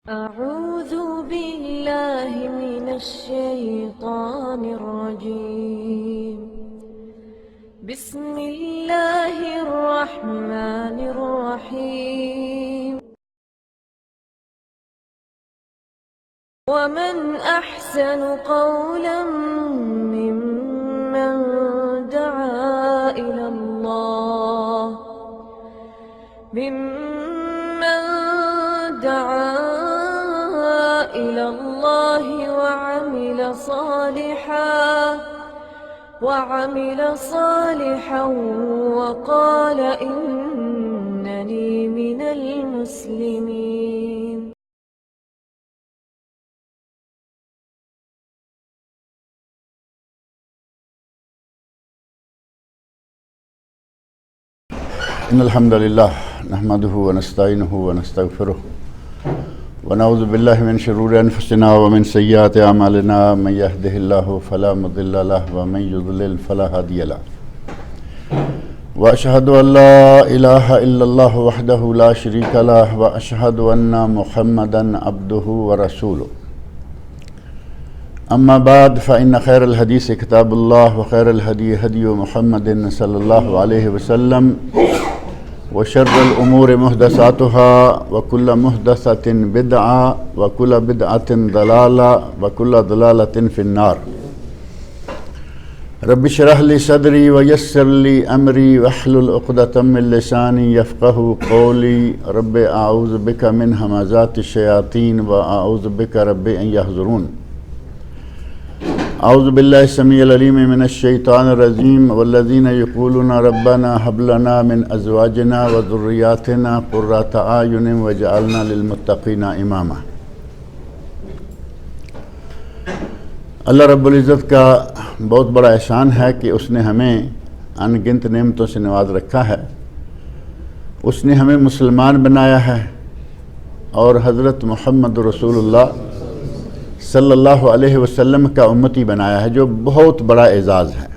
أعوذ بالله من الشيطان الرجيم. بسم الله الرحمن الرحيم. ومن أحسن قولا ممن دعا إلى الله وعمل صالحا وقال إنني من المسلمين. إن الحمد لله نحمده ونستعينه ونستغفره ونعوذ بالله من شرور أنفسنا ومن سيئات أعمالنا. من يهده الله فلا مضل له ومن يضلل فلا هادي له. وأشهد أن لا إله إلا الله وحده لا شريك له وأشهد أن محمدا عبده ورسوله. أما بعد فإن خير الحديث كتاب الله وخير الهدي هدي محمد صلى الله عليه وسلم وشر الأمور محدثاتها وكل محدثة بدعة وكل بدعة ضلالة وكل ضلالة في النار. رب اشرح لي صدري ويسر لي أمري واحلل عقدة من لساني يفقهوا قولي. رب أعوذ بك من همزات الشياطين وأعوذ بك رب أن يحضرون. اعوذ باللہ السمیع العلیم من الشیطان الرجیم والذین یقولون ربنا هب لنا من ازواجنا وذریاتنا قرۃ اعین واجعلنا للمتقین اماما. اللہ رب العزت کا بہت بڑا احسان ہے کہ اس نے ہمیں ان گنت نعمتوں سے نواز رکھا ہے. اس نے ہمیں مسلمان بنایا ہے اور حضرت محمد رسول اللہ صلی اللہ علیہ وسلم کا امتی بنایا ہے، جو بہت بڑا اعزاز ہے.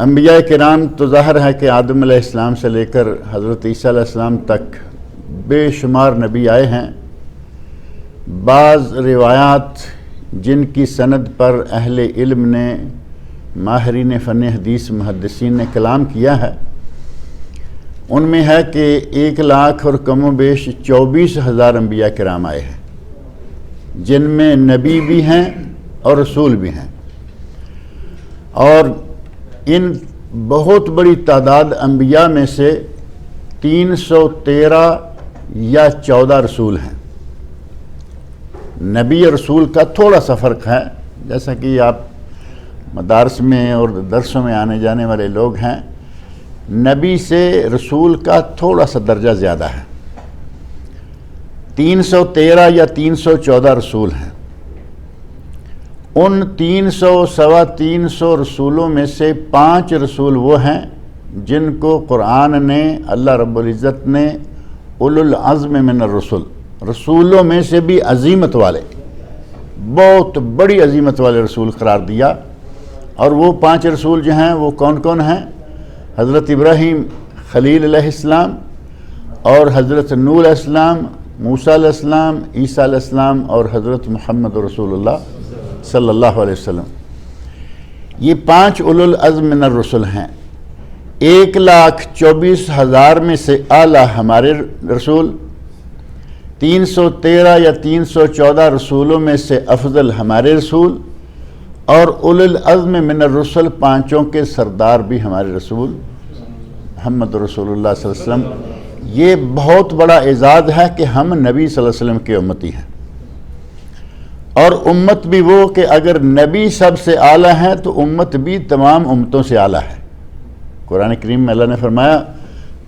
انبیاء کرام تو ظاہر ہے کہ آدم علیہ السلام سے لے کر حضرت عیسیٰ علیہ السلام تک بے شمار نبی آئے ہیں. بعض روایات جن کی سند پر اہل علم نے، ماہرین فن حدیث، محدثین نے کلام کیا ہے، ان میں ہے کہ 1,00,000 اور کم و بیش 24,000 انبیاء کرام آئے ہیں، جن میں نبی بھی ہیں اور رسول بھی ہیں. اور ان بہت بڑی تعداد انبیاء میں سے 313 یا 14 رسول ہیں. نبی اور رسول کا تھوڑا سا فرق ہے، جیسا کہ آپ مدارس میں اور درسوں میں آنے جانے والے لوگ ہیں. نبی سے رسول کا تھوڑا سا درجہ زیادہ ہے. 313 یا 314 رسول ہیں. ان 300-325 رسولوں میں سے 5 رسول وہ ہیں جن کو قرآن نے، اللہ رب العزت نے اولو العزم من الرسل، رسولوں میں سے بھی عظیمت والے، بہت بڑی عظیمت والے رسول قرار دیا. اور وہ 5 رسول جو ہیں وہ کون کون ہیں؟ حضرت ابراہیم خلیل علیہ السلام، اور حضرت نوح علیہ السلام، موسیٰ علیہ السلام، عیسیٰ علیہ السلام، اور حضرت محمد رسول اللہ صلی اللہ علیہ وسلم. یہ 5 اولو العزم من الرسل ہیں. 1,24,000 میں سے اعلیٰ ہمارے رسول، 313 یا 314 رسولوں میں سے افضل ہمارے رسول، اور اولو العزم من الرسل 5 کے سردار بھی ہمارے رسول محمد رسول اللہ صلی اللہ علیہ وسلم. یہ بہت بڑا اعزاز ہے کہ ہم نبی صلی اللہ علیہ وسلم کے امتی ہیں. اور امت بھی وہ کہ اگر نبی سب سے اعلیٰ ہیں تو امت بھی تمام امتوں سے اعلیٰ ہے. قرآن کریم میں اللہ نے فرمایا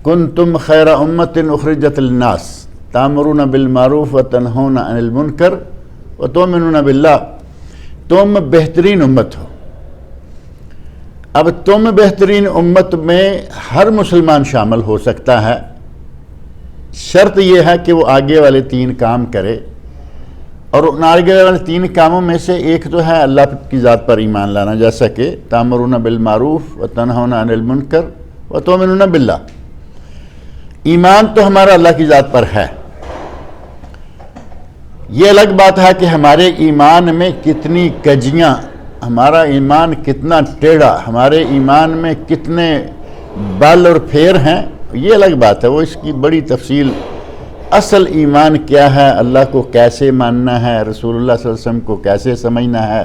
کنتم خیر امت اخرجت للناس تأمرون بالمعروف وتنہون عن المنکر وتؤمنون باللہ. تم بہترین امت ہو. اب تم بہترین امت میں ہر مسلمان شامل ہو سکتا ہے، شرط یہ ہے کہ وہ آگے والے 3 کام کرے. اور ان آگے والے 3 کاموں میں سے ایک تو ہے اللہ کی ذات پر ایمان لانا، جیسا کہ تأمرون بالمعروف وتنہون عن المنکر وتؤمنون باللہ. ایمان تو ہمارا اللہ کی ذات پر ہے، یہ الگ بات ہے کہ ہمارے ایمان میں کتنی کجیاں، ہمارا ایمان کتنا ٹیڑھا، ہمارے ایمان میں کتنے بل اور پھیر ہیں، یہ الگ بات ہے، وہ اس کی بڑی تفصیل۔ اصل ایمان کیا ہے، اللہ کو کیسے ماننا ہے، رسول اللہ صلی اللہ علیہ وسلم کو کیسے سمجھنا ہے،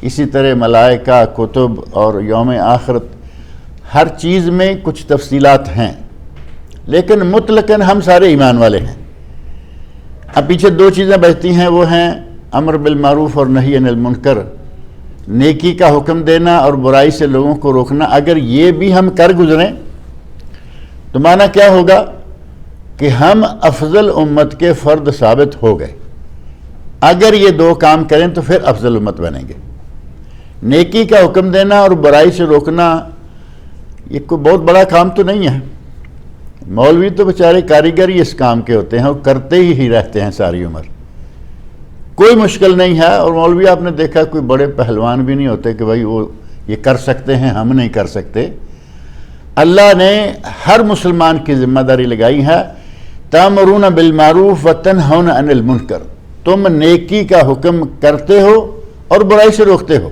اسی طرح ملائکہ، کتب اور یوم آخرت، ہر چیز میں کچھ تفصیلات ہیں، لیکن مطلقاً ہم سارے ایمان والے ہیں۔ اب پیچھے دو چیزیں بچتی ہیں، وہ ہیں امر بالمعروف اور نہی عن المنکر، نیکی کا حکم دینا اور برائی سے لوگوں کو روکنا۔ اگر یہ بھی ہم کر گزریں تو معنی کیا ہوگا کہ ہم افضل امت کے فرد ثابت ہو گئے۔ اگر یہ دو کام کریں تو پھر افضل امت بنیں گے۔ نیکی کا حکم دینا اور برائی سے روکنا یہ کوئی بہت بڑا کام تو نہیں ہے، مولوی تو بیچارے کاریگر ہی اس کام کے ہوتے ہیں، وہ کرتے ہی رہتے ہیں ساری عمر، کوئی مشکل نہیں ہے۔ اور مولوی آپ نے دیکھا کوئی بڑے پہلوان بھی نہیں ہوتے کہ بھائی وہ یہ کر سکتے ہیں ہم نہیں کر سکتے۔ اللہ نے ہر مسلمان کی ذمہ داری لگائی ہے، تأمرون بالمعروف وتنہون عن المنکر، تم نیکی کا حکم کرتے ہو اور برائی سے روکتے ہو۔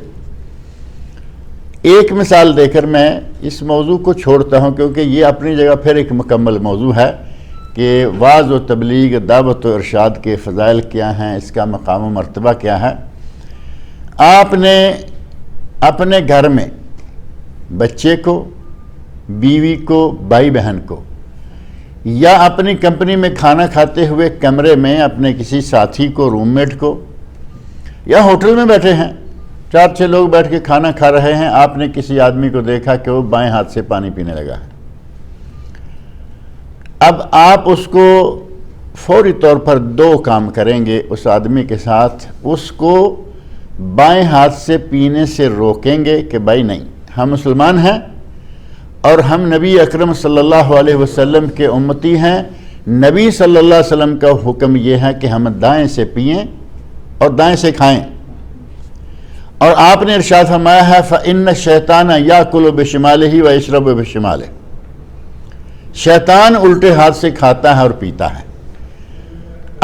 ایک مثال دے کر میں اس موضوع کو چھوڑتا ہوں، کیونکہ یہ اپنی جگہ پھر ایک مکمل موضوع ہے کہ وعظ و تبلیغ، دعوت و ارشاد کے فضائل کیا ہیں، اس کا مقام و مرتبہ کیا ہے۔ آپ نے اپنے گھر میں بچے کو، بیوی کو، بھائی بہن کو، یا اپنی کمپنی میں کھانا کھاتے ہوئے کمرے میں اپنے کسی ساتھی کو، روم میٹ کو، یا ہوٹل میں بیٹھے ہیں 4-6 لوگ بیٹھ کے کھانا کھا رہے ہیں، آپ نے کسی آدمی کو دیکھا کہ وہ بائیں ہاتھ سے پانی پینے لگا ہے۔ اب آپ اس کو فوری طور پر 2 کام کریں گے اس آدمی کے ساتھ، اس کو بائیں ہاتھ سے پینے سے روکیں گے کہ بھائی نہیں، ہم مسلمان ہیں اور ہم نبی اکرم صلی اللہ علیہ وسلم کے امتی ہیں، نبی صلی اللہ علیہ وسلم کا حکم یہ ہے کہ ہم دائیں سے پئیں اور دائیں سے کھائیں، اور آپ نے ارشاد فرمایا ہے فَإِنَّ الشَّيْطَانَ يَأْكُلُ بِشِمَالِهِ وَيَشْرَبُ بِشِمَالِهِ، شیطان الٹے ہاتھ سے کھاتا ہے اور پیتا ہے۔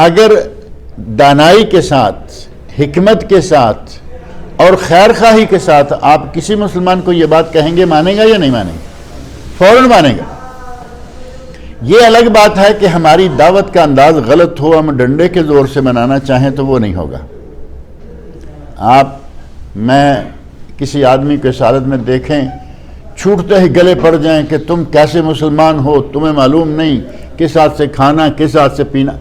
اگر دانائی کے ساتھ، حکمت کے ساتھ اور خیر خواہی کے ساتھ آپ کسی مسلمان کو یہ بات کہیں گے، مانے گا یا نہیں مانے گا؟ فوراً مانے گا۔ یہ الگ بات ہے کہ ہماری دعوت کا انداز غلط ہو، ہم ڈنڈے کے زور سے منانا چاہیں تو وہ نہیں ہوگا۔ آپ میں کسی آدمی کو اس حالت میں دیکھیں چھوٹتے ہی گلے پڑ جائیں کہ تم کیسے مسلمان ہو، تمہیں معلوم نہیں کس ہاتھ سے کھانا کس ہاتھ سے پینا،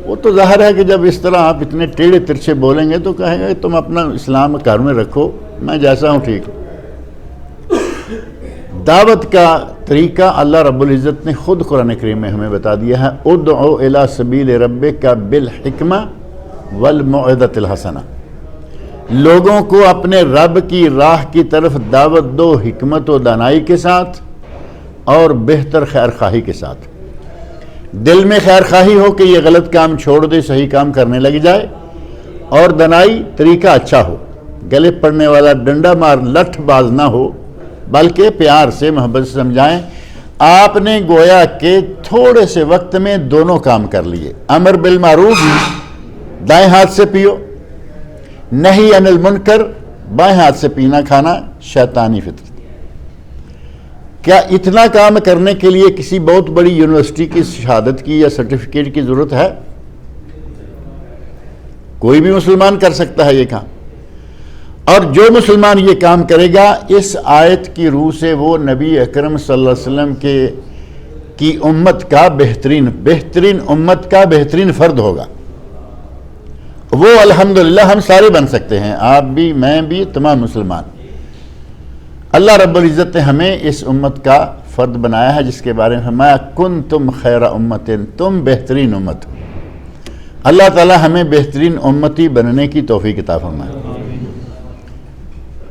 وہ تو ظاہر ہے کہ جب اس طرح آپ اتنے ٹیڑھے ترچھے بولیں گے تو کہیں گے تم اپنا اسلام گھر میں رکھو، میں جیسا ہوں ٹھیک ہوں۔ دعوت کا طریقہ اللہ رب العزت نے خود قرآن کریم میں ہمیں بتا دیا ہے، ادعو الی سبیل ربک بالحکمہ والموعظۃ الحسنہ، لوگوں کو اپنے رب کی راہ کی طرف دعوت دو حکمت و دانائی کے ساتھ اور بہتر خیر خواہی کے ساتھ۔ دل میں خیر خواہی ہو کہ یہ غلط کام چھوڑ دے، صحیح کام کرنے لگ جائے، اور دانائی طریقہ اچھا ہو، گلے پڑنے والا ڈنڈا مار لٹھ باز نہ ہو، بلکہ پیار سے محبت سے سمجھائیں۔ آپ نے گویا کہ تھوڑے سے وقت میں دونوں کام کر لیے، امر بالمعروف دائیں ہاتھ سے پیو، نہی عن المنکر بائیں ہاتھ سے پینا کھانا شیطانی فطرت۔ کیا اتنا کام کرنے کے لیے کسی بہت بڑی یونیورسٹی کی شہادت کی یا سرٹیفکیٹ کی ضرورت ہے؟ کوئی بھی مسلمان کر سکتا ہے یہ کام، اور جو مسلمان یہ کام کرے گا اس آیت کی روح سے وہ نبی اکرم صلی اللہ علیہ وسلم کی امت کا بہترین امت کا بہترین فرد ہوگا۔ وہ الحمدللہ ہم سارے بن سکتے ہیں، آپ بھی، میں بھی، تمام مسلمان۔ اللہ رب العزت نے ہمیں اس امت کا فرد بنایا ہے، جس کے بارے میں فرمایا کنتم خیر امت، تم بہترین امت ہو۔ اللہ تعالی ہمیں بہترین امتی بننے کی توفیق عطا فرمائے۔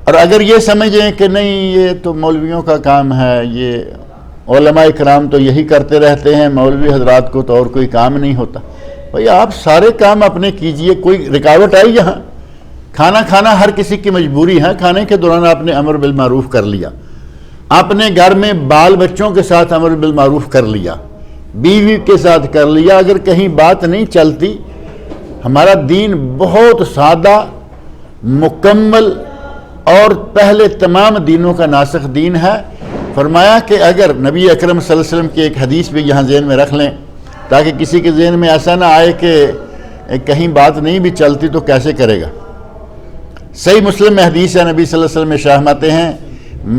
اور اگر یہ سمجھیں کہ نہیں یہ تو مولویوں کا کام ہے، یہ علماء کرام تو یہی کرتے رہتے ہیں، مولوی حضرات کو تو اور کوئی کام نہیں ہوتا، بھئی آپ سارے کام اپنے کیجئے، کوئی رکاوٹ آئی یہاں؟ کھانا کھانا ہر کسی کی مجبوری ہے، کھانے کے دوران آپ نے امر بالمعروف کر لیا، اپنے گھر میں بال بچوں کے ساتھ امر بالمعروف کر لیا، بیوی کے ساتھ کر لیا، اگر کہیں بات نہیں چلتی ہمارا دین بہت سادہ، مکمل اور پہلے تمام دینوں کا ناسخ دین ہے۔ فرمایا کہ اگر نبی اکرم صلی اللہ علیہ وسلم کی ایک حدیث بھی یہاں ذہن میں رکھ لیں تاکہ کسی کے ذہن میں ایسا نہ آئے کہ کہیں بات نہیں بھی چلتی تو کیسے کرے گا۔ صحیح مسلم میں حدیث ہے، نبی صلی اللہ علیہ وسلم میں فرماتے ہیں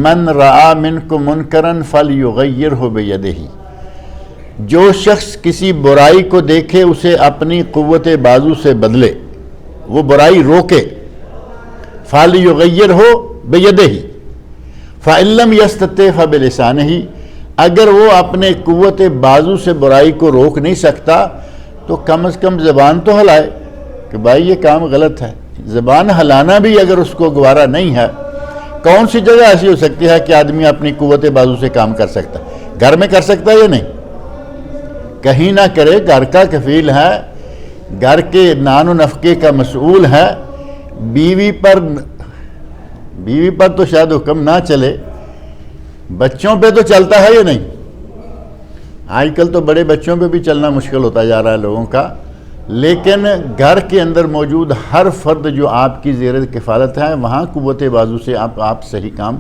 من رعا منکم منکرا فلیغیرہ بیدہ، جو شخص کسی برائی کو دیکھے اسے اپنی قوت بازو سے بدلے، وہ برائی روکے، فلیغیرہ بیدہ، فإن لم یستطع فبلسانہ، اگر وہ اپنے قوت بازو سے برائی کو روک نہیں سکتا تو کم از کم زبان تو ہلائے کہ بھائی یہ کام غلط ہے۔ زبان ہلانا بھی اگر اس کو گوارا نہیں ہے، کون سی جگہ ایسی ہو سکتی ہے کہ آدمی اپنی قوت بازو سے کام کر سکتا ہے؟ گھر میں کر سکتا ہے یا نہیں؟ کہیں نہ کرے، گھر کا کفیل ہے، گھر کے نان و نفقے کا مسئول ہے، بیوی پر تو شاید حکم نہ چلے، بچوں پہ تو چلتا ہے یا نہیں؟ آج کل تو بڑے بچوں پہ بھی چلنا مشکل ہوتا جا رہا ہے لوگوں کا، لیکن گھر کے اندر موجود ہر فرد جو آپ کی زیر کفالت ہے وہاں قوت بازو سے آپ صحیح کام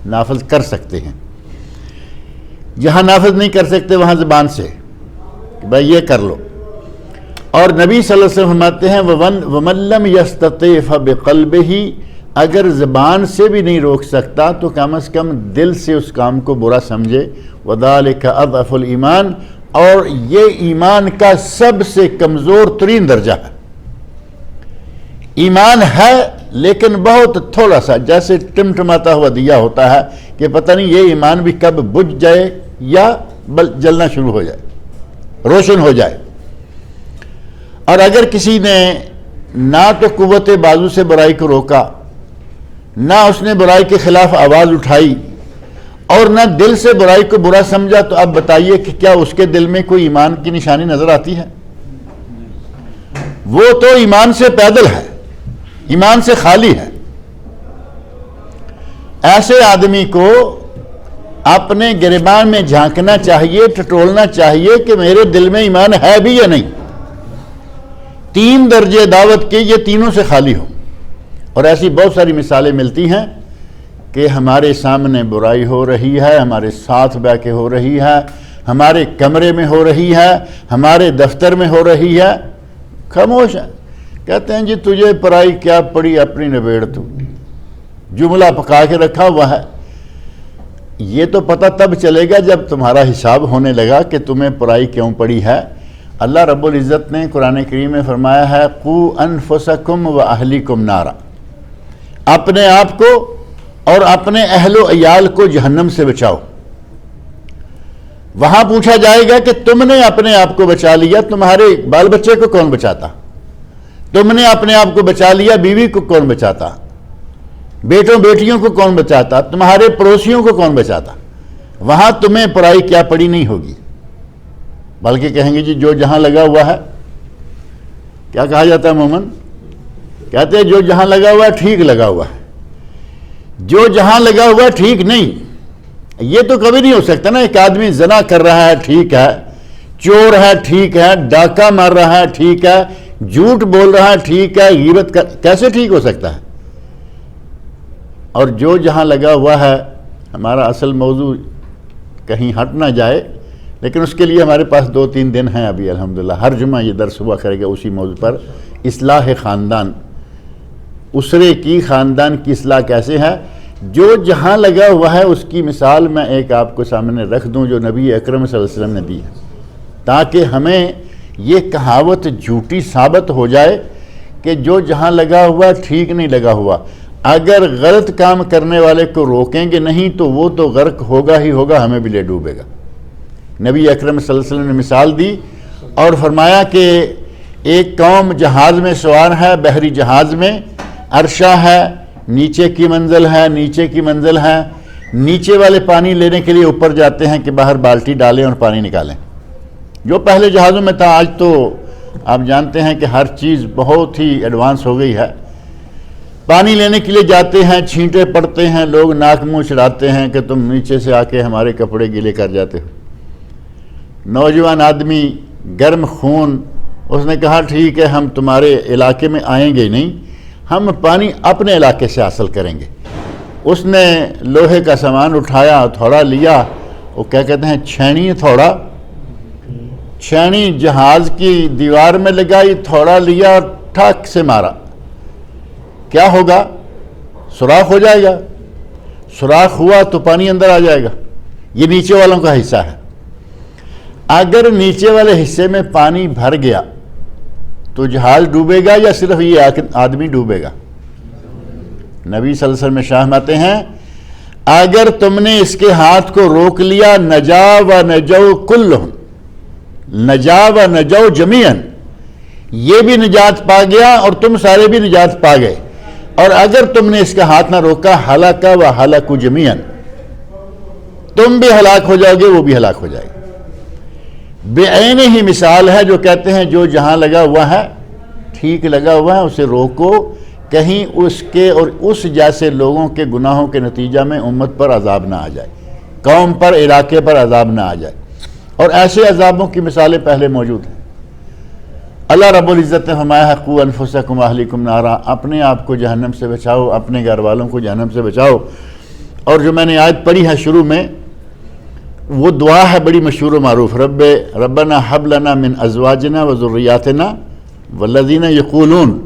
نافذ کر سکتے ہیں۔ جہاں نافذ نہیں کر سکتے وہاں زبان سے کہ بھائی یہ کر لو۔ اور نبی صلی اللہ علیہ وسلم فرماتے ہیں وَمَن لَّمْ يَسْتَطِعْ فَبِقَلْبِهِ، اگر زبان سے بھی نہیں روک سکتا تو کم از کم دل سے اس کام کو برا سمجھے، وَذَلِكَ أَضْعَفُ الْإِيمَانِ، اور یہ ایمان کا سب سے کمزور ترین درجہ ہے۔ ایمان ہے لیکن بہت تھوڑا سا، جیسے ٹمٹماتا ہوا دیا ہوتا ہے کہ پتہ نہیں یہ ایمان بھی کب بجھ جائے یا جلنا شروع ہو جائے، روشن ہو جائے۔ اور اگر کسی نے نہ تو قوت بازو سے برائی کو روکا، نہ اس نے برائی کے خلاف آواز اٹھائی، اور نہ دل سے برائی کو برا سمجھا، تو اب بتائیے کہ کیا اس کے دل میں کوئی ایمان کی نشانی نظر آتی ہے؟ وہ تو ایمان سے پیدل ہے، ایمان سے خالی ہے۔ ایسے آدمی کو اپنے گریبان میں جھانکنا چاہیے، ٹٹولنا چاہیے کہ میرے دل میں ایمان ہے بھی یا نہیں۔ 3 درجے دعوت کے، یہ تینوں سے خالی ہو۔ اور ایسی بہت ساری مثالیں ملتی ہیں کہ ہمارے سامنے برائی ہو رہی ہے، ہمارے ساتھ بیٹھ کے ہو رہی ہے، ہمارے کمرے میں ہو رہی ہے، ہمارے دفتر میں ہو رہی ہے، خاموش ہے، کہتے ہیں جی تجھے پرائی کیا پڑی، اپنی نبیڑ تو، جملہ پکا کے رکھا ہوا ہے۔ یہ تو پتہ تب چلے گا جب تمہارا حساب ہونے لگا کہ تمہیں پرائی کیوں پڑی ہے۔ اللہ رب العزت نے قرآن کریم میں فرمایا ہے قُوا أَنفُسَكُمْ وَأَهْلِكُمْ نَارًا، اپنے آپ کو اور اپنے اہل و عیال کو جہنم سے بچاؤ۔ وہاں پوچھا جائے گا کہ تم نے اپنے آپ کو بچا لیا، تمہارے بال بچے کو کون بچاتا؟ تم نے اپنے آپ کو بچا لیا، بیوی کو کون بچاتا؟ بیٹوں بیٹیوں کو کون بچاتا؟ تمہارے پڑوسیوں کو کون بچاتا؟ وہاں تمہیں پرائی کیا پڑی نہیں ہوگی، بلکہ کہیں گے جی جو جہاں لگا ہوا ہے، کیا کہا جاتا ہے مومن؟ کہتے ہیں جو جہاں لگا ہوا ہے ٹھیک لگا ہوا ہے۔ جو جہاں لگا ہوا ہے ٹھیک نہیں، یہ تو کبھی نہیں ہو سکتا نا۔ ایک آدمی زنا کر رہا ہے ٹھیک ہے، چور ہے ٹھیک ہے، ڈاکہ مار رہا ہے ٹھیک ہے، جھوٹ بول رہا ہے ٹھیک ہے، غیبت کیسے ٹھیک ہو سکتا ہے؟ اور جو جہاں لگا ہوا ہے، ہمارا اصل موضوع کہیں ہٹ نہ جائے، لیکن اس کے لیے ہمارے پاس 2-3 دن ہیں ابھی الحمدللہ۔ ہر جمعہ یہ درس ہوا کرے گا اسی موضوع پر، اصلاح خاندان، اسرے کی، خاندان کی اصلاح کیسے ہے۔ جو جہاں لگا ہوا ہے اس کی مثال میں ایک آپ کو سامنے رکھ دوں جو نبی اکرم صلی اللہ علیہ وسلم نے دی ہے، تاکہ ہمیں یہ کہاوت جھوٹی ثابت ہو جائے کہ جو جہاں لگا ہوا ٹھیک نہیں لگا ہوا۔ اگر غلط کام کرنے والے کو روکیں گے نہیں تو وہ تو غرق ہوگا ہی ہوگا، ہمیں بھی لے ڈوبے گا۔ نبی اکرم صلی اللہ علیہ وسلم نے مثال دی اور فرمایا کہ ایک قوم جہاز میں سوار ہے، بحری جہاز میں، عرشہ ہے، نیچے کی منزل ہے، نیچے کی منزل ہے، نیچے والے پانی لینے کے لیے اوپر جاتے ہیں کہ باہر بالٹی ڈالیں اور پانی نکالیں۔ جو پہلے جہازوں میں تھا، آج تو آپ جانتے ہیں کہ ہر چیز بہت ہی ایڈوانس ہو گئی ہے۔ پانی لینے کے لیے جاتے ہیں، چھینٹے پڑتے ہیں، لوگ ناک منہ چڑھاتے ہیں کہ تم نیچے سے آ کے ہمارے کپڑے گیلے کر جاتے ہو۔ نوجوان آدمی گرم خون اس نے کہا ٹھیک ہے ہم تمہارے علاقے میں آئیں گے نہیں، ہم پانی اپنے علاقے سے حاصل کریں گے۔ اس نے لوہے کا سامان اٹھایا، تھوڑا لیا، وہ کیا کہتے ہیں چھینی، تھوڑا چھینی جہاز کی دیوار میں لگائی، تھوڑا لیا اور ٹھاک سے مارا، کیا ہوگا؟ سوراخ ہو جائے گا۔ سوراخ ہوا تو پانی اندر آ جائے گا۔ یہ نیچے والوں کا حصہ ہے۔ اگر نیچے والے حصے میں پانی بھر گیا تو جہاز ڈوبے گا یا صرف یہ آدمی ڈوبے گا؟ نبی صلی اللہ علیہ وسلم شاہماتے ہیں اگر تم نے اس کے ہاتھ کو روک لیا، نجا و نجو کلہم، نجا و نجو جمیعاً، یہ بھی نجات پا گیا اور تم سارے بھی نجات پا گئے، اور اگر تم نے اس کا ہاتھ نہ روکا، ہلاک و ہلاکو جمیعاً، تم بھی ہلاک ہو جاؤ گے، وہ بھی ہلاک ہو جائے گا۔ بے عین ہی مثال ہے جو کہتے ہیں جو جہاں لگا ہوا ہے ٹھیک لگا ہوا ہے، اسے روکو، کہیں اس کے اور اس جیسے لوگوں کے گناہوں کے نتیجہ میں امت پر عذاب نہ آ جائے، قوم پر، علاقے پر عذاب نہ آ جائے۔ اور ایسے عذابوں کی مثالیں پہلے موجود ہیں۔ اللہ رب العزت نے فرمایا ہے قوا انفسکم واہلیکم نارا، اپنے آپ کو جہنم سے بچاؤ، اپنے گھر والوں کو جہنم سے بچاؤ۔ اور جو میں نے آیت پڑھی ہے شروع میں، وہ دعا ہے بڑی مشہور و معروف، ربنا حب لنا من ازواجنا و ذریاتنا والذین یقولون،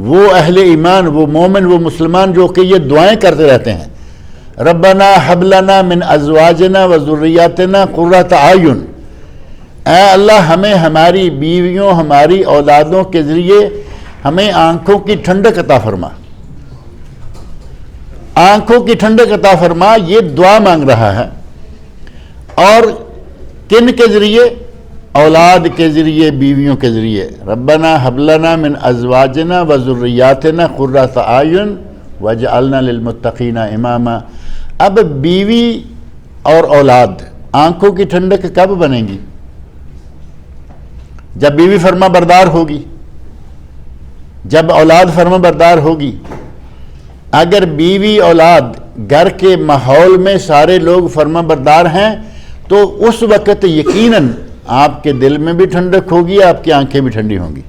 وہ اہل ایمان، وہ مومن، وہ مسلمان جو کہ یہ دعائیں کرتے رہتے ہیں، ربنا حب لنا من ازواجنا و ذریاتنا قرۃ اعین، اے اللہ ہمیں ہماری بیویوں، ہماری اولادوں کے ذریعے ہمیں آنکھوں کی ٹھنڈک عطا فرما، آنکھوں کی ٹھنڈک عطا فرما، یہ دعا مانگ رہا ہے۔ اور کن کے ذریعے؟ اولاد کے ذریعے، بیویوں کے ذریعے، ربنا حب لنا من ازواجنا و ذریاتنا قرۃ اعین واجعلنا للمتقین اماما۔ اب بیوی اور اولاد آنکھوں کی ٹھنڈک کب بنیں گی؟ جب بیوی فرما بردار ہوگی، جب اولاد فرما بردار ہوگی۔ اگر بیوی اولاد گھر کے ماحول میں سارے لوگ فرما بردار ہیں تو اس وقت یقیناً آپ کے دل میں بھی ٹھنڈک ہوگی، آپ کی آنکھیں بھی ٹھنڈی ہوں گی۔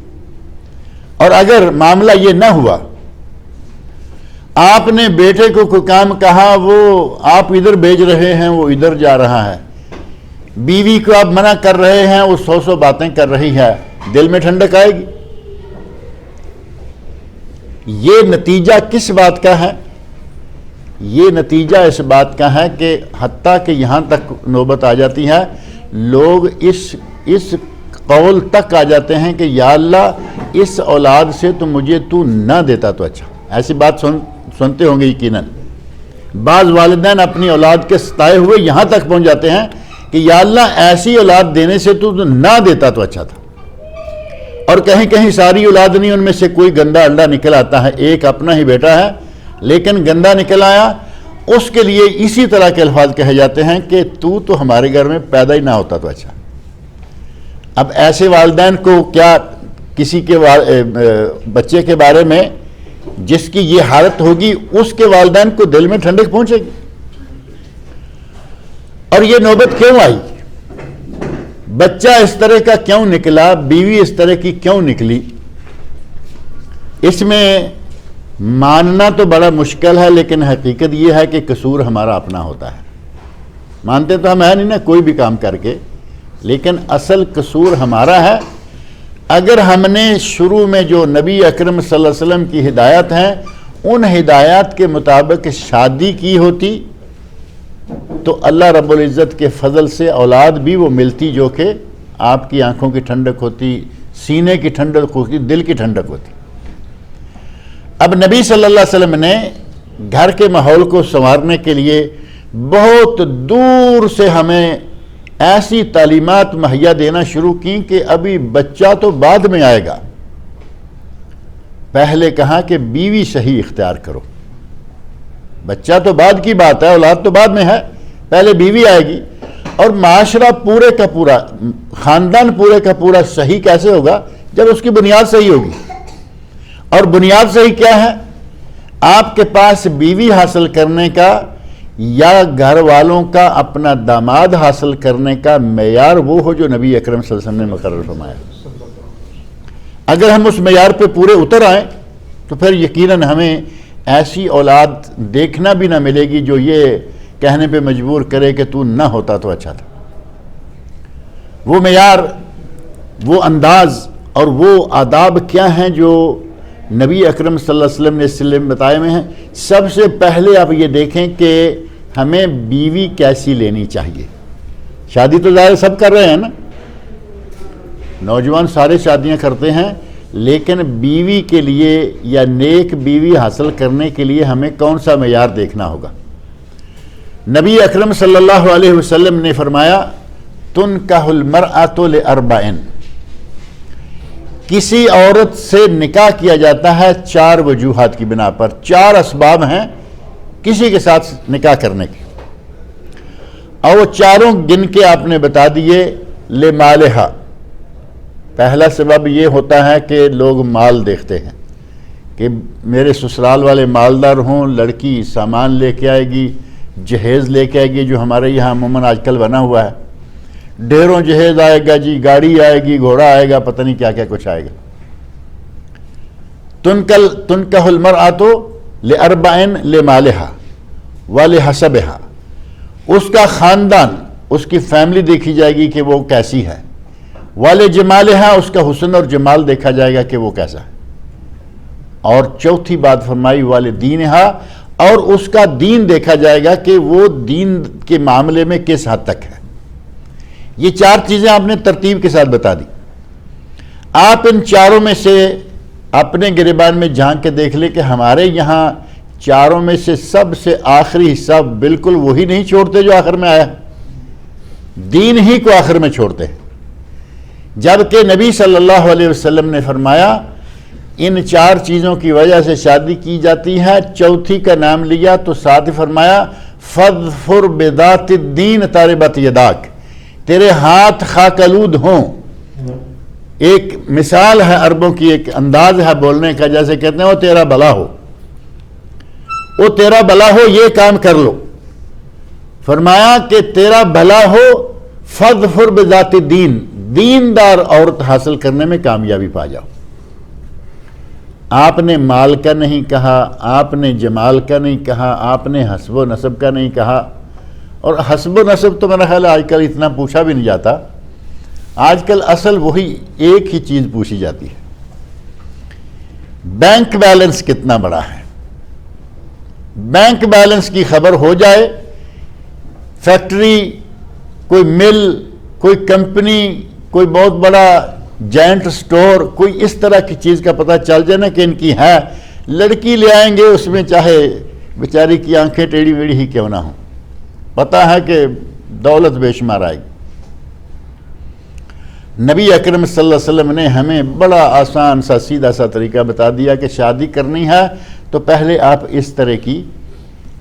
اور اگر معاملہ یہ نہ ہوا، آپ نے بیٹے کو کوئی کام کہا، وہ آپ ادھر بھیج رہے ہیں، وہ ادھر جا رہا ہے، بیوی کو آپ منع کر رہے ہیں، وہ سو باتیں کر رہی ہے، دل میں ٹھنڈک آئے گی؟ یہ نتیجہ کس بات کا ہے؟ یہ نتیجہ اس بات کا ہے کہ حتیٰ کہ یہاں تک نوبت آ جاتی ہے، لوگ اس قول تک آ جاتے ہیں کہ یا اللہ اس اولاد سے تو مجھے تو نہ دیتا تو اچھا۔ ایسی بات سنتے ہوں گے یقیناً۔ بعض والدین اپنی اولاد کے ستائے ہوئے یہاں تک پہنچ جاتے ہیں کہ یا اللہ ایسی اولاد دینے سے تو نہ دیتا تو اچھا تھا۔ اور کہیں ساری اولاد نہیں، ان میں سے کوئی گندا انڈا نکل آتا ہے، ایک اپنا ہی بیٹا ہے لیکن گندا نکل آیا، اس کے لیے اسی طرح کے الفاظ کہے جاتے ہیں کہ تو ہمارے گھر میں پیدا ہی نہ ہوتا تو اچھا۔ اب ایسے والدین کو کیا کسی کے بچے کے بارے میں جس کی یہ حالت ہوگی، اس کے والدین کو دل میں ٹھنڈک پہنچے گی؟ اور یہ نوبت کیوں آئی؟ بچہ اس طرح کا کیوں نکلا؟ بیوی اس طرح کی کیوں نکلی؟ اس میں ماننا تو بڑا مشکل ہے، لیکن حقیقت یہ ہے کہ قصور ہمارا اپنا ہوتا ہے۔ مانتے تو ہم ہیں نہیں نا کوئی بھی کام کر کے، لیکن اصل قصور ہمارا ہے۔ اگر ہم نے شروع میں جو نبی اکرم صلی اللہ علیہ وسلم کی ہدایت ہیں، ان ہدایات کے مطابق شادی کی ہوتی تو اللہ رب العزت کے فضل سے اولاد بھی وہ ملتی جو کہ آپ کی آنکھوں کی ٹھنڈک ہوتی، سینے کی ٹھنڈک ہوتی، دل کی ٹھنڈک ہوتی۔ اب نبی صلی اللہ علیہ وسلم نے گھر کے ماحول کو سنوارنے کے لیے بہت دور سے ہمیں ایسی تعلیمات مہیا دینا شروع کی کہ ابھی بچہ تو بعد میں آئے گا، پہلے کہا کہ بیوی صحیح اختیار کرو۔ بچہ تو بعد کی بات ہے، اولاد تو بعد میں ہے، پہلے بیوی آئے گی۔ اور معاشرہ پورے کا پورا، خاندان پورے کا پورا صحیح کیسے ہوگا؟ جب اس کی بنیاد صحیح ہوگی۔ اور بنیاد صحیح کیا ہے؟ آپ کے پاس بیوی حاصل کرنے کا یا گھر والوں کا اپنا داماد حاصل کرنے کا معیار وہ ہو جو نبی اکرم صلی اللہ علیہ وسلم نے مقرر فرمایا۔ اگر ہم اس معیار پہ پورے اتر آئیں تو پھر یقیناً ہمیں ایسی اولاد دیکھنا بھی نہ ملے گی جو یہ کہنے پہ مجبور کرے کہ تو نہ ہوتا تو اچھا تھا۔ وہ معیار، وہ انداز اور وہ آداب کیا ہیں جو نبی اکرم صلی اللہ علیہ وسلم نے اس سلسلے میں بتائے ہوئے ہیں؟ سب سے پہلے آپ یہ دیکھیں کہ ہمیں بیوی کیسی لینی چاہیے۔ شادی تو ظاہر سب کر رہے ہیں نا، نوجوان سارے شادیاں کرتے ہیں، لیکن بیوی کے لیے یا نیک بیوی حاصل کرنے کے لیے ہمیں کون سا معیار دیکھنا ہوگا؟ نبی اکرم صلی اللہ علیہ وسلم نے فرمایا تنکح المرأۃ لاربع، کسی عورت سے نکاح کیا جاتا ہے 4 وجوہات کی بنا پر، 4 اسباب ہیں کسی کے ساتھ نکاح کرنے کے، اور وہ چاروں گن کے آپ نے بتا دیے۔ لمالہا، پہلا سبب یہ ہوتا ہے کہ لوگ مال دیکھتے ہیں کہ میرے سسرال والے مالدار ہوں، لڑکی سامان لے کے آئے گی، جہیز لے کے آئے گی، جو ہمارے یہاں عموماً آج کل بنا ہوا ہے، ڈھیروں جہیز آئے گا جی، گاڑی آئے گی، گھوڑا آئے گا، پتہ نہیں کیا کیا کچھ آئے گا۔ تنکح المرأۃ لاربع لمالہا ولحسبہا، اس کا خاندان، اس کی فیملی دیکھی جائے گی کہ وہ کیسی ہے، ولجمالہا، اس کا حسن اور جمال دیکھا جائے گا کہ وہ کیسا ہے، اور چوتھی بات فرمائی والدینہا، اور اس کا دین دیکھا جائے گا کہ وہ دین کے معاملے میں کس حد تک ہے۔ یہ 4 چیزیں آپ نے ترتیب کے ساتھ بتا دی۔ آپ ان چاروں میں سے اپنے گریبان میں جھانک کے دیکھ لیں کہ ہمارے یہاں چاروں میں سے سب سے آخری حصہ بالکل وہی نہیں چھوڑتے جو آخر میں آیا، دین ہی کو آخر میں چھوڑتے ہیں، جبکہ نبی صلی اللہ علیہ وسلم نے فرمایا ان 4 چیزوں کی وجہ سے شادی کی جاتی ہے، چوتھی کا نام لیا تو ساتھ فرمایا فاظفر بذات الدین تربت یداک، تیرے ہاتھ خاک آلود ہوں۔ ایک مثال ہے عربوں کی، ایک انداز ہے بولنے کا، جیسے کہتے ہیں وہ تیرا بھلا ہو، وہ تیرا بھلا ہو، یہ کام کر لو۔ فرمایا کہ تیرا بھلا ہو، فاظفر بذات الدین، دیندار عورت حاصل کرنے میں کامیابی پا جاؤ۔ آپ نے مال کا نہیں کہا، آپ نے جمال کا نہیں کہا، آپ نے حسب و نسب کا نہیں کہا، اور حسب و نسب تو میرا خیال ہے آج کل اتنا پوچھا بھی نہیں جاتا، آج کل اصل وہی ایک ہی چیز پوچھی جاتی ہے، بینک بیلنس کتنا بڑا ہے۔ بینک بیلنس کی خبر ہو جائے، فیکٹری، کوئی مل، کوئی کمپنی، کوئی بہت بڑا جائنٹ سٹور، کوئی اس طرح کی چیز کا پتہ چل جائے نا کہ ان کی ہے، لڑکی لے آئیں گے، اس میں چاہے بیچاری کی آنکھیں ٹیڑھی میڑھی ہی کیوں نہ ہوں، پتہ ہے کہ دولت بے شمار آئے گی۔ نبی اکرم صلی اللہ علیہ وسلم نے ہمیں بڑا آسان سا سیدھا سا طریقہ بتا دیا کہ شادی کرنی ہے تو پہلے آپ اس طرح کی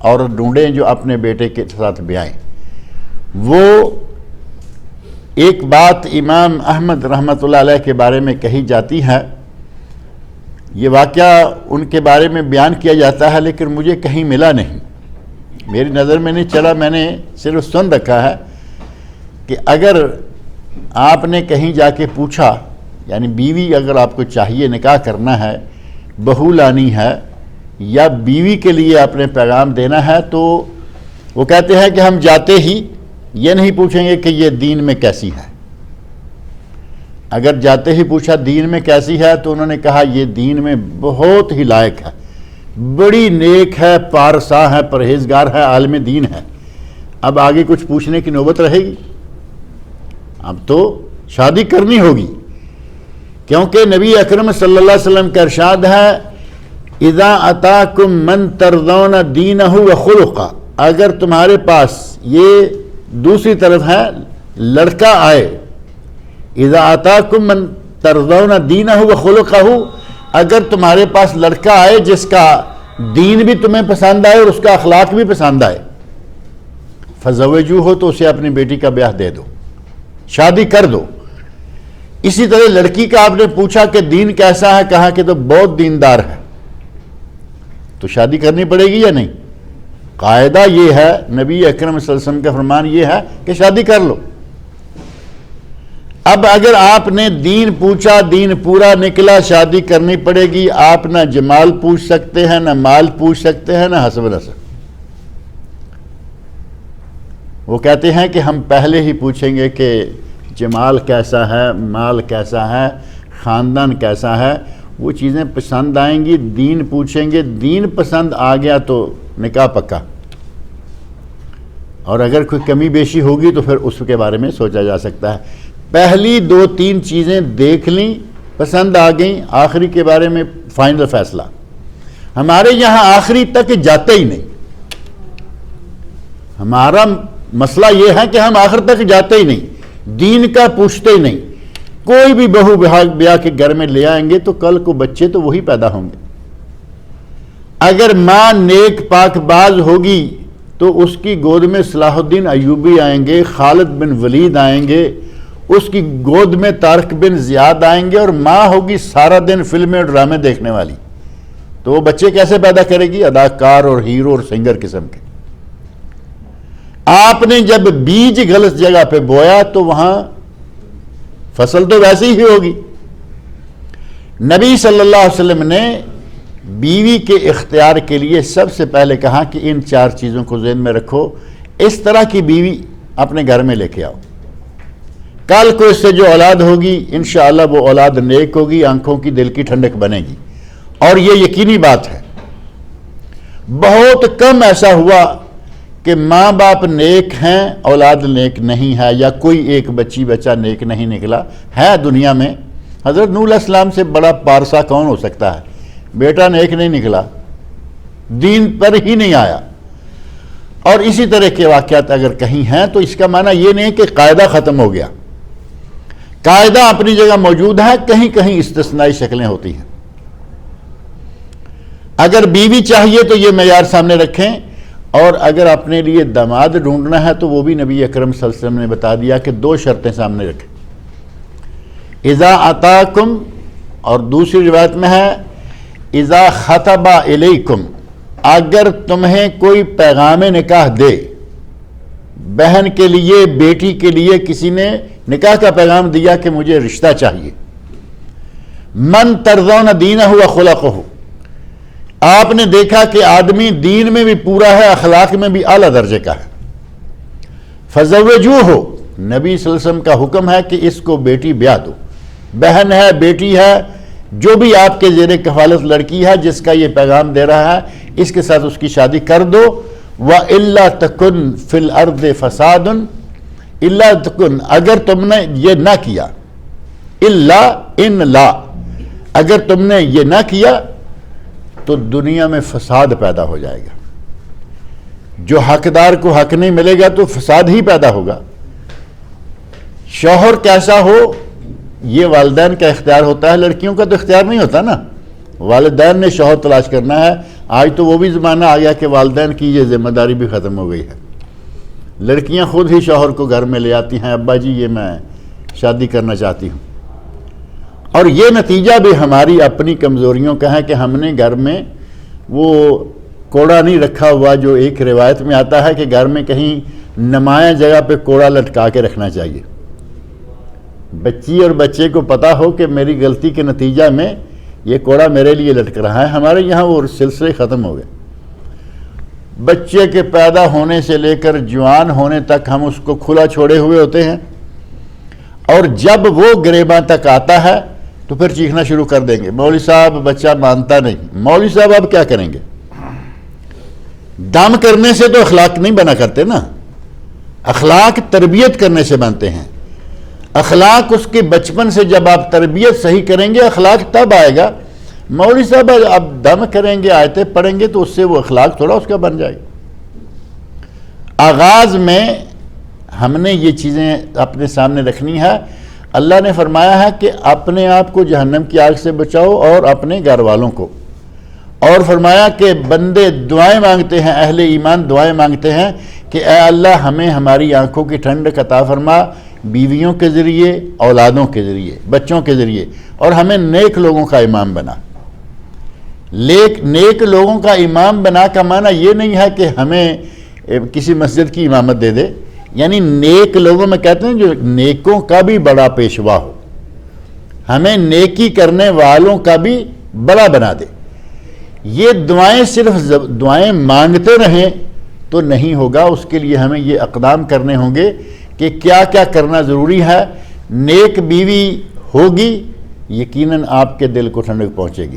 عورت ڈھونڈیں جو اپنے بیٹے کے ساتھ بیائیں۔ وہ ایک بات امام احمد رحمۃ اللہ علیہ کے بارے میں کہی جاتی ہے، یہ واقعہ ان کے بارے میں بیان کیا جاتا ہے لیکن مجھے کہیں ملا نہیں، میری نظر میں نہیں چلا، میں نے صرف سن رکھا ہے کہ اگر آپ نے کہیں جا کے پوچھا، یعنی بیوی اگر آپ کو چاہیے نکاح کرنا ہے، بہو لانی ہے یا بیوی کے لیے آپ نے پیغام دینا ہے، تو وہ کہتے ہیں کہ ہم جاتے ہی یہ نہیں پوچھیں گے کہ یہ دین میں کیسی ہے۔ اگر جاتے ہی پوچھا دین میں کیسی ہے تو انہوں نے کہا یہ دین میں بہت ہی لائق ہے، بڑی نیک ہے، پارسا ہے، پرہیزگار ہے، عالم دین ہے۔ اب آگے کچھ پوچھنے کی نوبت رہے گی؟ اب تو شادی کرنی ہوگی، کیونکہ نبی اکرم صلی اللہ علیہ وسلم کا ارشاد ہے اذا اتاکم من ترضون دینہ وخلقہ، اگر تمہارے پاس، یہ دوسری طرف ہے، لڑکا آئے، اذا اتاکم من ترضون دینہ وخلقہ، اگر تمہارے پاس لڑکا آئے جس کا دین بھی تمہیں پسند آئے اور اس کا اخلاق بھی پسند آئے، فزوجوہ، تو اسے اپنی بیٹی کا بیاہ دے دو، شادی کر دو۔ اسی طرح لڑکی کا آپ نے پوچھا کہ دین کیسا ہے، کہا کہ تو بہت دیندار ہے، تو شادی کرنی پڑے گی یا نہیں؟ قاعدہ یہ ہے، نبی اکرم صلی اللہ علیہ وسلم کا فرمان یہ ہے کہ شادی کر لو۔ اب اگر آپ نے دین پوچھا، دین پورا نکلا، شادی کرنی پڑے گی. آپ نہ جمال پوچھ سکتے ہیں، نہ مال پوچھ سکتے ہیں، نہ حسب نسب. وہ کہتے ہیں کہ ہم پہلے ہی پوچھیں گے کہ جمال کیسا ہے، مال کیسا ہے، خاندان کیسا ہے. وہ چیزیں پسند آئیں گی. دین پوچھیں گے، دین پسند آ گیا تو نکاح پکا. اور اگر کوئی کمی بیشی ہوگی تو پھر اس کے بارے میں سوچا جا سکتا ہے. پہلی 2-3 چیزیں دیکھ لیں، پسند آ گئیں، آخری کے بارے میں فائنل فیصلہ. ہمارے یہاں آخری تک جاتے ہی نہیں. ہمارا مسئلہ یہ ہے کہ ہم آخر تک جاتے ہی نہیں، دین کا پوچھتے ہی نہیں. کوئی بھی بہو بیاہ کے گھر میں لے آئیں گے تو کل کو بچے تو وہی پیدا ہوں گے. اگر ماں نیک پاک باز ہوگی تو اس کی گود میں صلاح الدین ایوبی آئیں گے، خالد بن ولید آئیں گے، اس کی گود میں طارق بن زیاد آئیں گے. اور ماں ہوگی سارا دن فلمیں اور ڈرامے دیکھنے والی، تو وہ بچے کیسے پیدا کرے گی؟ اداکار اور ہیرو اور سنگر قسم کے. آپ نے جب بیج غلط جگہ پہ بویا تو وہاں فصل تو ویسی ہی ہوگی. نبی صلی اللہ علیہ وسلم نے بیوی کے اختیار کے لیے سب سے پہلے کہا کہ ان 4 چیزوں کو ذہن میں رکھو. اس طرح کی بیوی اپنے گھر میں لے کے آؤ. کل کو اس سے جو اولاد ہوگی انشاءاللہ وہ اولاد نیک ہوگی، آنکھوں کی دل کی ٹھنڈک بنے گی. اور یہ یقینی بات ہے. بہت کم ایسا ہوا کہ ماں باپ نیک ہیں، اولاد نیک نہیں ہے، یا کوئی ایک بچہ نیک نہیں نکلا ہے دنیا میں. حضرت نوح علیہ السلام سے بڑا پارسا کون ہو سکتا ہے؟ بیٹا نیک نہیں نکلا، دین پر ہی نہیں آیا. اور اسی طرح کے واقعات اگر کہیں ہیں تو اس کا معنی یہ نہیں کہ قاعدہ ختم ہو گیا. قاعدہ اپنی جگہ موجود ہے، کہیں کہیں استثنائی شکلیں ہوتی ہیں. اگر بیوی چاہیے تو یہ معیار سامنے رکھیں. اور اگر اپنے لیے داماد ڈھونڈنا ہے تو وہ بھی نبی اکرم صلی اللہ علیہ وسلم نے بتا دیا کہ 2 شرطیں سامنے رکھیں. اذا اتاکم، اور دوسری روایت میں ہے اذا خطب الیکم، اگر تمہیں کوئی پیغام نکاح دے. بہن کے لیے، بیٹی کے لیے کسی نے نکاح کا پیغام دیا کہ مجھے رشتہ چاہیے. من ترضون دینہ و خلقہ، آپ نے دیکھا کہ آدمی دین میں بھی پورا ہے، اخلاق میں بھی اعلیٰ درجے کا ہے. فزوجوہ، نبی صلی اللہ علیہ وسلم کا حکم ہے کہ اس کو بیٹی بیاہ دو. بہن ہے، بیٹی ہے، جو بھی آپ کے زیر کفالت لڑکی ہے جس کا یہ پیغام دے رہا ہے، اس کے ساتھ اس کی شادی کر دو. وَإِلَّا تَكُنْ فِي الْأَرْضِ فَسَادٌ، إِلَّا تَكُنْ، اگر تم نے یہ نہ کیا، إِلَّا إِن لا، اگر تم نے یہ نہ کیا تو دنیا میں فساد پیدا ہو جائے گا. جو حقدار کو حق نہیں ملے گا تو فساد ہی پیدا ہوگا. شوہر کیسا ہو یہ والدین کا اختیار ہوتا ہے، لڑکیوں کا تو اختیار نہیں ہوتا نا. والدین نے شوہر تلاش کرنا ہے. آج تو وہ بھی زمانہ آ گیا کہ والدین کی یہ ذمہ داری بھی ختم ہو گئی ہے. لڑکیاں خود ہی شوہر کو گھر میں لے آتی ہیں، ابا جی یہ میں شادی کرنا چاہتی ہوں. اور یہ نتیجہ بھی ہماری اپنی کمزوریوں کا ہے کہ ہم نے گھر میں وہ کوڑا نہیں رکھا ہوا جو ایک روایت میں آتا ہے کہ گھر میں کہیں نمایاں جگہ پہ کوڑا لٹکا کے رکھنا چاہیے. بچی اور بچے کو پتا ہو کہ میری غلطی کے نتیجہ میں یہ کوڑا میرے لیے لٹک رہا ہے. ہمارے یہاں وہ سلسلے ختم ہو گئے. بچے کے پیدا ہونے سے لے کر جوان ہونے تک ہم اس کو کھلا چھوڑے ہوئے ہوتے ہیں، اور جب وہ گریباں تک آتا ہے تو پھر چیخنا شروع کر دیں گے، مولوی صاحب بچہ مانتا نہیں. مولوی صاحب اب کیا کریں گے؟ دم کرنے سے تو اخلاق نہیں بنا کرتے نا. اخلاق تربیت کرنے سے بنتے ہیں. اخلاق اس کے بچپن سے جب آپ تربیت صحیح کریں گے اخلاق تب آئے گا. مولوی صاحب اب دم کریں گے، آیتیں پڑھیں گے تو اس سے وہ اخلاق تھوڑا اس کا بن جائے گا. آغاز میں ہم نے یہ چیزیں اپنے سامنے رکھنی ہے. اللہ نے فرمایا ہے کہ اپنے آپ کو جہنم کی آگ سے بچاؤ اور اپنے گھر والوں کو. اور فرمایا کہ بندے دعائیں مانگتے ہیں، اہل ایمان دعائیں مانگتے ہیں کہ اے اللہ ہمیں ہماری آنکھوں کی ٹھنڈک عطا فرما، بیویوں کے ذریعے، اولادوں کے ذریعے، بچوں کے ذریعے، اور ہمیں نیک لوگوں کا امام بنا. نیک لوگوں کا امام بنا کا معنی یہ نہیں ہے کہ ہمیں کسی مسجد کی امامت دے دے. یعنی نیک لوگوں میں کہتے ہیں جو نیکوں کا بھی بڑا پیشوا ہو، ہمیں نیکی کرنے والوں کا بھی بڑا بنا دے۔ یہ دعائیں صرف دعائیں مانگتے رہیں تو نہیں ہوگا، اس کے لیے ہمیں یہ اقدام کرنے ہوں گے کہ کیا کیا کرنا ضروری ہے۔ نیک بیوی ہوگی، یقیناً آپ کے دل کو ٹھنڈک پہنچے گی۔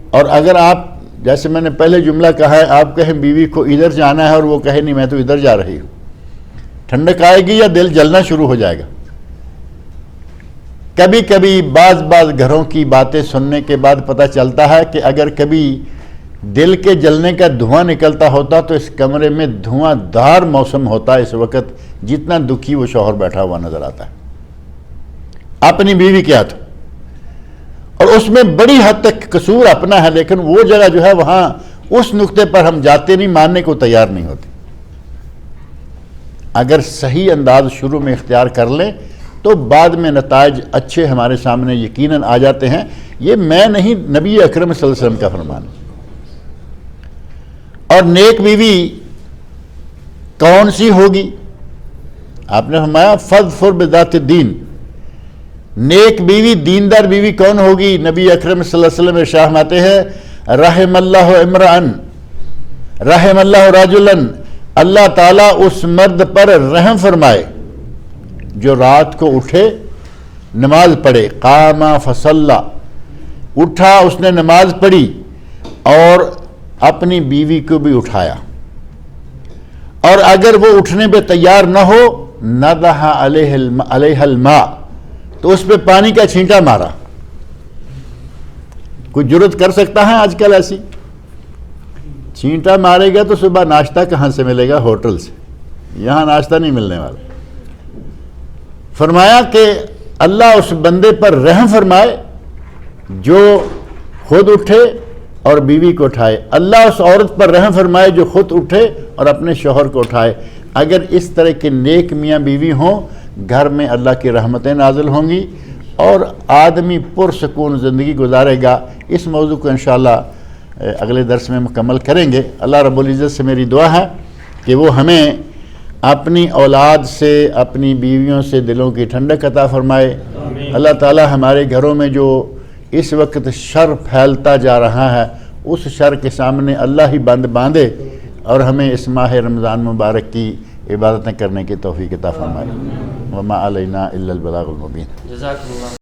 اور اگر آپ، جیسے میں نے پہلے جملہ کہا ہے، آپ کہیں بیوی کو ادھر جانا ہے اور وہ کہے نہیں میں تو ادھر جا رہی ہوں، ٹھنڈک آئے گی یا دل جلنا شروع ہو جائے گا؟ کبھی کبھی بعض گھروں کی باتیں سننے کے بعد پتہ چلتا ہے کہ اگر کبھی دل کے جلنے کا دھواں نکلتا ہوتا تو اس کمرے میں دھواں دار موسم ہوتا اس وقت، جتنا دکھی وہ شوہر بیٹھا ہوا نظر آتا ہے اپنی بیوی کے ہاتھ، اور اس میں بڑی حد تک قصور اپنا ہے، لیکن وہ جگہ جو ہے وہاں اس نقطے پر ہم جاتے نہیں، ماننے کو تیار نہیں ہوتے۔ اگر صحیح انداز شروع میں اختیار کر لیں تو بعد میں نتائج اچھے ہمارے سامنے یقیناً آ جاتے ہیں۔ یہ میں نہیں، نبی اکرم صلی اللہ علیہ وسلم کا فرمان ہے۔ اور نیک بیوی کون سی ہوگی؟ آپ نے فرمایا فاظفر بذات الدین، نیک بیوی، دیندار بیوی کون ہوگی؟ نبی اکرم صلی اللہ علیہ وسلم ارشاد فرماتے ہیں رحم اللہ امرأن، رحم اللہ رجلاً، اللہ تعالیٰ اس مرد پر رحم فرمائے جو رات کو اٹھے نماز پڑھے، قام فصلی، اٹھا اس نے نماز پڑھی اور اپنی بیوی کو بھی اٹھایا، اور اگر وہ اٹھنے پہ تیار نہ ہو نضح علیہ الماء، تو اس پہ پانی کا چھینٹا مارا۔ کوئی جرت کر سکتا ہے آج کل ایسی؟ چھینٹا مارے گا تو صبح ناشتہ کہاں سے ملے گا؟ ہوٹل سے، یہاں ناشتہ نہیں ملنے والا۔ فرمایا کہ اللہ اس بندے پر رحم فرمائے جو خود اٹھے اور بیوی کو اٹھائے، اللہ اس عورت پر رحم فرمائے جو خود اٹھے اور اپنے شوہر کو اٹھائے۔ اگر اس طرح کے نیک میاں بیوی ہوں، گھر میں اللہ کی رحمتیں نازل ہوں گی اور آدمی پرسکون زندگی گزارے گا۔ اس موضوع کو انشاءاللہ اگلے درس میں مکمل کریں گے۔ اللہ رب العزت سے میری دعا ہے کہ وہ ہمیں اپنی اولاد سے، اپنی بیویوں سے دلوں کی ٹھنڈک عطا فرمائے۔ اللہ تعالی ہمارے گھروں میں جو اس وقت شر پھیلتا جا رہا ہے اس شر کے سامنے اللہ ہی بند باندھے اور ہمیں اس ماہ رمضان مبارک کی عبادتیں کرنے کی توفیق عطا فرمائے۔ وما علینا الا البلاغ المبین۔ جزاک اللہ۔